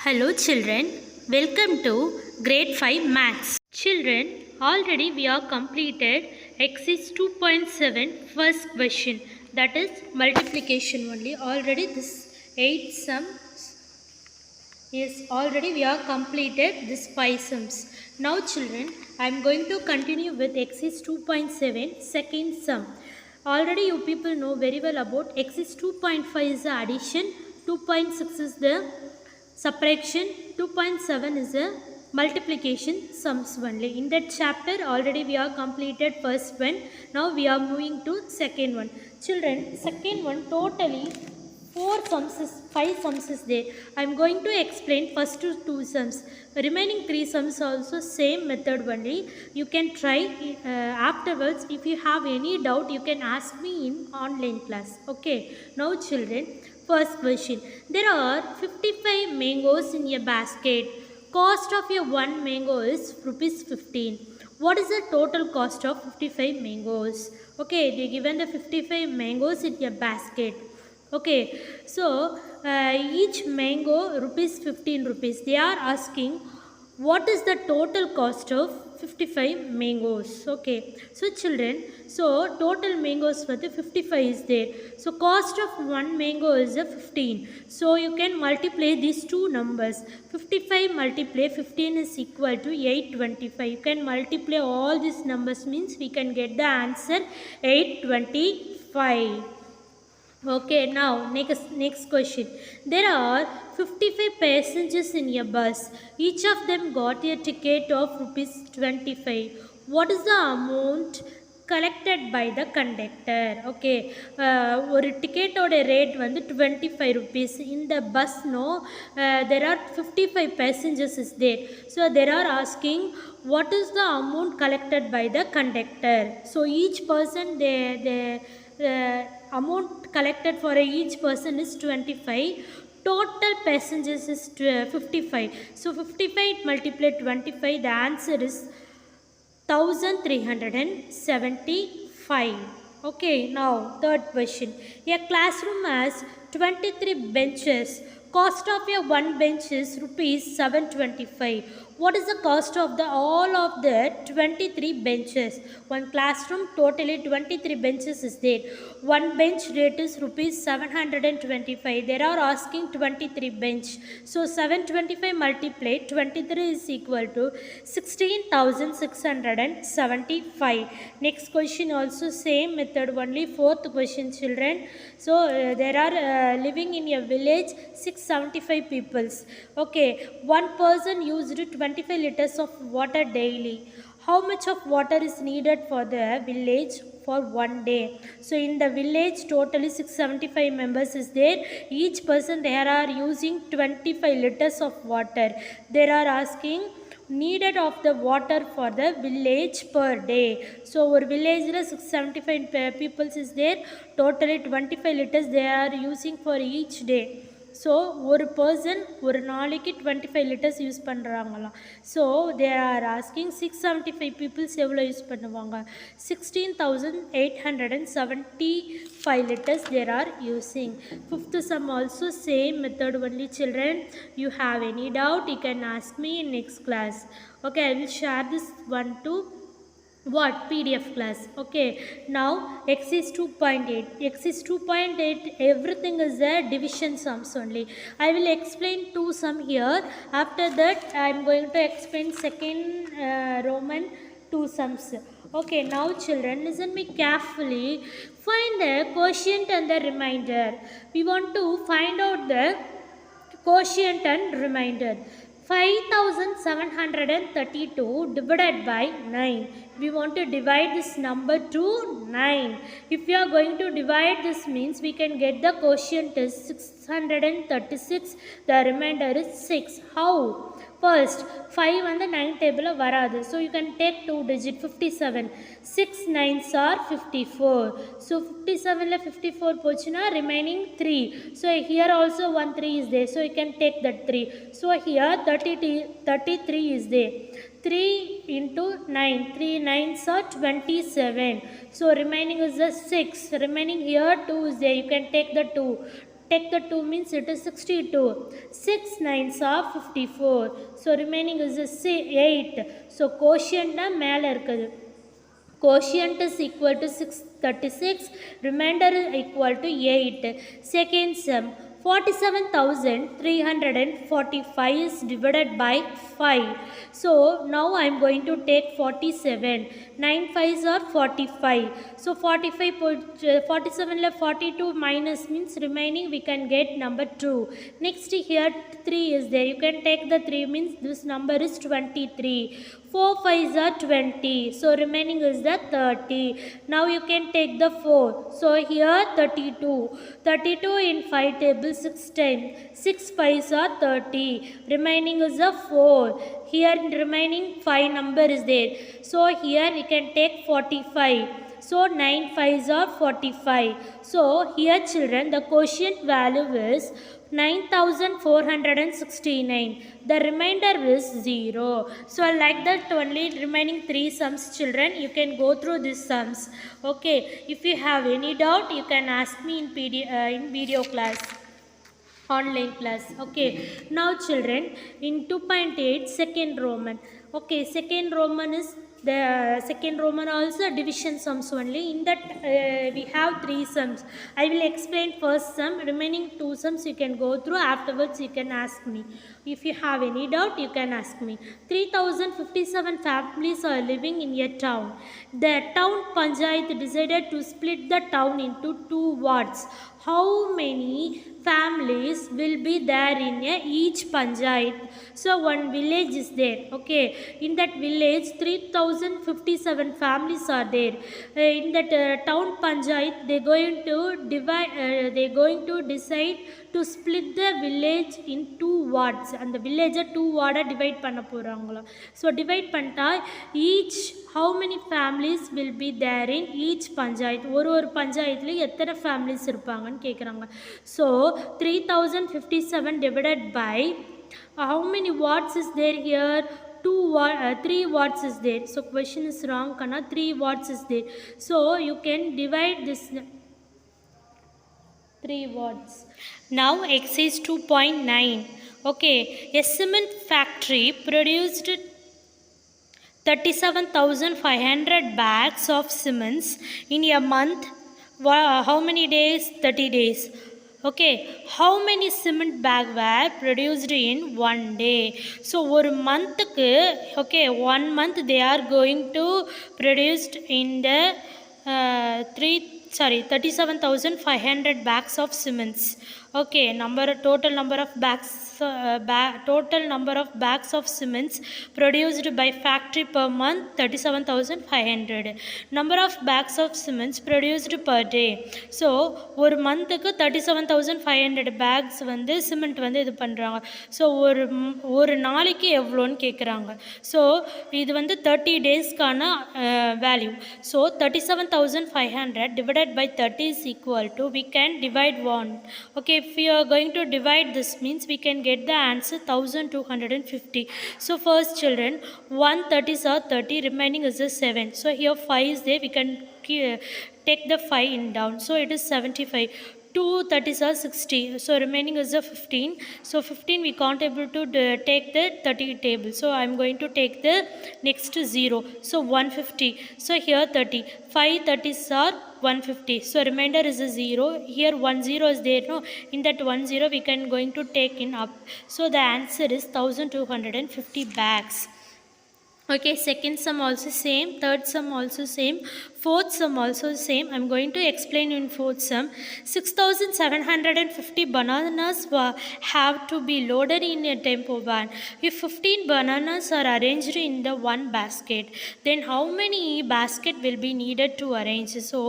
Hello children, welcome to grade 5 maths. Children, already we are completed exercise 2.7 first question, that is multiplication only. Already this 8 sums is already we are completed this 5 sums. Now children, I am going to continue with exercise 2.7 second sum. Already you people know very well about exercise 2.5 is the addition, 2.6 is the subtraction, 2.7 is a multiplication sums only. In that chapter already we are completed first one. Now we are moving to second one. Children, second one totally 5 sums is there. I am going to explain first two sums. Remaining 3 sums also same method only. You can try afterwards. If you have any doubt you can ask me in online class. Okay. Now children, first question. There are 55 mangoes in a basket. Cost of a one mango is rupees 15. What is the total cost of 55 mangoes? Okay, they given the 55 mangoes in a basket. Okay, so each mango rupees 15 rupees. They are asking what is the total cost of 55 mangoes. Okay, so children, so total mangoes for the 55 is there. So cost of one mango is a 15. So you can multiply these two numbers. 55 multiply 15 is equal to 825. You can multiply all these numbers, means we can get the answer 825. Okay, now next question. There are 55 passengers in a bus. Each of them got a ticket of rupees 25. What is the amount collected by the conductor? Okay, ஒரு டிக்கெட்டோட rate வந்து 25 rupees. In the bus, no, there are 55 passengers is there. So there are asking what is the amount collected by the conductor. So each person amount collected for each person is 25. Total passengers is 55. So 55 multiplied 25, the answer is 1375. Okay, now third question. A classroom has 23 benches. Cost of a one bench is rupees 725. What is the cost of the all of the 23 benches? One classroom totally 23 benches is there. One bench rate is rupees 725. They are asking 23 bench. So 725 multiplied 23 is equal to 16,675. Next question also same method only. Fourth question children. So there are living in a village 675 peoples. Okay, one person used 25 liters of water daily. How much of water is needed for the village for one day? So in the village totally 675 members is there. Each person they are using 25 liters of water. They are asking needed of the water for the village per day. So our village 675 people is there. Totally 25 liters they are using for each day. So ஒரு person ஒரு நாளைக்கு 25 litres use பண்ணுறாங்களாம். So they are asking 675 peoples எவ்வளோ use பண்ணுவாங்க? 16,875 liters there are using. Fifth sum also same method only children. You have any doubt you can ask me in next class. Okay, I will share this one to what PDF class. Okay, now exercise 2.8. Exercise 2.8 everything is a division sums only. I will explain two sum here. After that I am going to explain second Roman two sums. Okay, now children listen me carefully. Find the quotient and the remainder. We want to find out the quotient and remainder. 5,732 divided by 9. We want to divide this number to 9. If you are going to divide this, means we can get the quotient is 636. The remainder is 6. How? First 5 on the 9 table varadu. So you can take 2 digit 57. 6 9s are 54. So 57 la 54 pochina remaining 3. So here also 1 3 is there. So you can take that 3. So here 33 is there. 3 into 9. 3 9s are 27. So remaining is the 6. Remaining here 2 is there. You can take the 2. Take the 2 means it is 62. 6 9s are 54. So remaining is 8. So quotient மேலே இருக்குது. Quotient is equal to 636. Remainder is equal to 8. Second sum. 47,345 is divided by 5. So now I am going to take 47. 9 5s are 45. So 47 42 minus means remaining we can get number 2. Next here 3 is there. You can take the 3 means this number is 23. 4 5s are 20. So remaining is the 30. Now you can take the 4. So here 32. 32 in 5 table 6 times. 6 5s are 30. Remaining is a 4. Here remaining 5 number is there. So here we can take 45. So 9 5s are 45. So here children the quotient value is 9,469. The remainder is 0. So like that only remaining 3 sums children. You can go through these sums. Okay. If you have any doubt you can ask me in video class. Online class. Okay. Now children in 2.8 second Roman. Okay. Second Roman is the second Roman also division sums only. In that we have 3 sums. I will explain first sum. Remaining 2 sums you can go through. Afterwards you can ask me. If you have any doubt you can ask me. 3,057 families are living in a town. The town panchayat decided to split the town into 2 wards. How many families will be there in each panchayat? So one village is there. Okay, in that village 3,057 families are there. In that town panchayat they going to divide. They going to decide to split the village in 2 wards. And the village 2 wards divide பண்ண போறாங்களா. So divide பண்ணிட்டா each how many families will be there in each panchayat? ஒரு பஞ்சாயத்துல எத்தனை families இருப்பாங்கன்னு கேக்குறாங்க. So 3,057 divided by how many wards is there here? 3 wards is there. So question is wrong kana 3 wards is there. So you can divide this 3 wards. Now exercise 2.9. Okay, a cement factory produced 37,500 bags of cements in a month. How many days? 30 days. Okay, how many cement bags were produced in 1 day? So one month okay, 1 month they are going to produced in the 37,500 bags of cements. Okay, total number of bags of cements produced by factory per month 37,500. Number of bags of cements produced per day. So ஒரு மந்த்துக்கு 37,500 bags வந்து cement வந்து இது பண்றாங்க. So ஒரு நாளைக்கு எவ்வளோன்னு கேக்குறாங்க. So இது வந்து 30 daysக்கான value. So 37,500 divided by 30 is equal to we can divide 1. Okay, if we are going to divide this means we can get the answer 1,250. So first children 1 30s are 30, remaining is a 7. So here 5 is there, we can take the 5 in down. So it is 75. 2 30s are 60. So remaining is a 15. So 15 we can't able to take the 30 table. So I am going to take the next 0. So 150. So here 30. 5 30s are 150. So remainder is a 0. Here 1 0 is there. No, in that 1 0 we can going to take in up. So the answer is 1,250 bags. Okay, second sum also same, third sum also same, fourth sum also same. I'm going to explain in fourth sum. 6,750 bananas have to be loaded in a tempo van. If 15 bananas are arranged in the one basket, then how many basket will be needed to arrange? So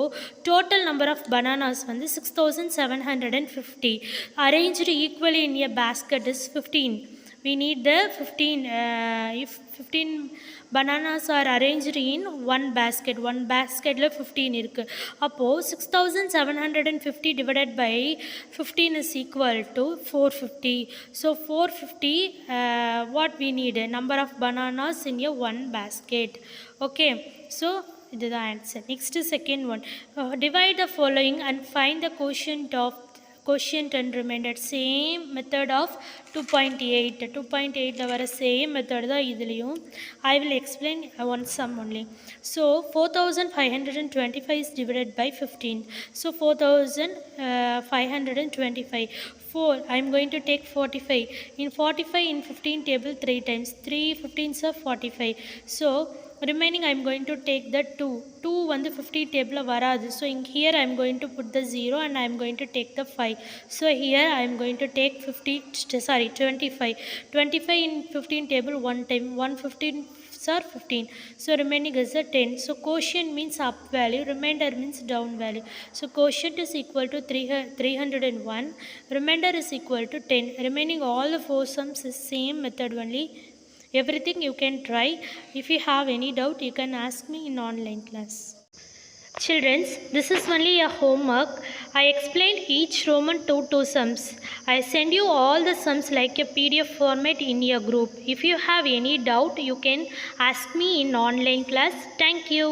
total number of bananas is 6,750. Arranged equally in a basket is 15. We need the 15. If 15 bananas are arranged in one basket 15 irukku. Appo 6,750 divided by 15 is equal to 450. So 450 what we need? Number of bananas in a one basket. Okay, so this is the answer. Next second one. Divide the following and find the quotient quotient and remainder same method of 2.8 2.8 வர same method தான் இதுலேயும். I will explain one sum only. So 4525 is divided by 15. So 4525. 4 I am going to take 45. In 45 in 15 table 3 times. 3 15s are 45. So remaining I am going to take the 2 வந்து 50 table varadu. So in here I am going to put the 0 and I am going to take the 5. So here I am going to take 25 in 15 table one time. 115 are 15. So remaining is the 10. So quotient means up value, remainder means down value. So quotient is equal to 301, remainder is equal to 10. Remaining all the four sums is same method only. Everything you can try. If you have any doubt, you can ask me in online class. Children, this is only a homework. I explained each Roman 2 sums. I send you all the sums like a PDF format in your group. If you have any doubt, you can ask me in online class. Thank you.